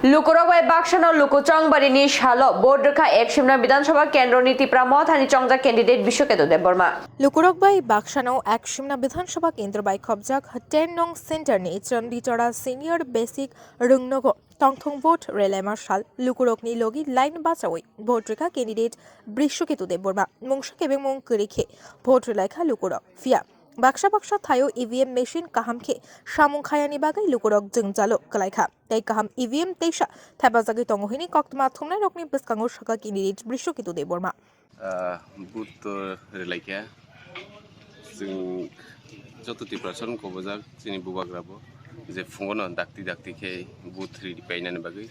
Lukurok by Bakshano Lukuchong Barini Shalo, Bodrika Ekshimna Bidanshava Kendroni Tipra Motha and Chongza candidate Brisaketu Debbarma. Lukurok by Bakshano Ekshimna Bidanshava Kendra by Kobjak, 10 Nong Center Nature Ditora Senior Basic Rungnogo, Tong vote Relay Marshal, Lukurok Ni Logi, Line Basawi, Bodrika candidate Brisaketu Debbarma, Mungshakebe Munkurike, Bodrilaka Lukurok, Fia. Baksa thio EVM machine কাহামকে সামুং খায়ানি বাগাই লুকুরক জংজালো কলাইখা তাই কাহাম EVM তেইশা থাবাজাগি তংহিনী কক্তমা থুমনাই রকনি বিসকাঙ্গর সাকা কিনিরিট Brisaketu Debbarma বুত রেলাইকা जों যত টিপ্রাसन কবজাক চিনি বুবাগ্রাবো যে ফুঙ্গনো দাক্তি खे बुत ready पाइनानि बागै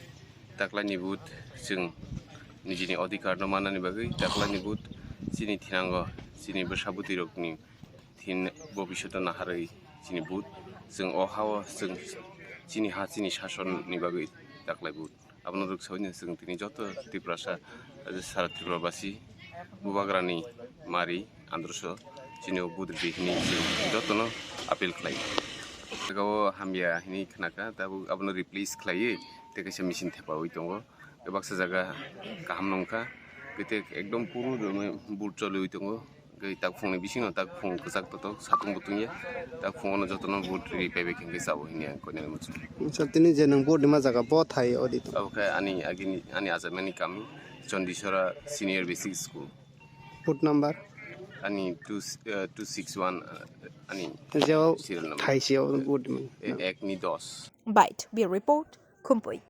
दाख्लानि बुत जों निजिनि अधिकार न मानानि बागै दाख्लानि बुत चिनि थिनांगो चिनि बसाबुति रकनि थिन भबिष्यत नाहारै चिनि बुत जों अहाव जों चिनि हा चिनि शासननि बागै दाख्लाय बुत आपनो रुक्सावनि जों तिनि जत टिप्रासा सारा टिप्राबासि बुबाग्रानि मारि आन्द्रस चिनि बुत रेडिनि जतनो आपिल खालाय गाव हामिया हिनि खनाका दाबो आपनो रिप्लेस खालायो तेकैसे मेसिन थेपावै दङ गोबांसा जागा गाहाम नंखा गते एकदम पुरु बुट चलुय दङ गै ता फुंनि बिसिनो ता फुं कसाक त सातुं बुतुंया ता फुंनो जतनो बुट रि पाइबे खेंगे साबो हिनि कोने मुछु सतिनि जे नंग बोर्ड मा जागा ब थाय अदित ओके आनि आजामानि कामी चन्दिसरा सिनियर बेसिक स्कुल फुट नम्बर अनि 261 अनि जेव सिरियल नम्बर थाइसेव बोर्ड 1 नि 10 Bite Be Report Khumpui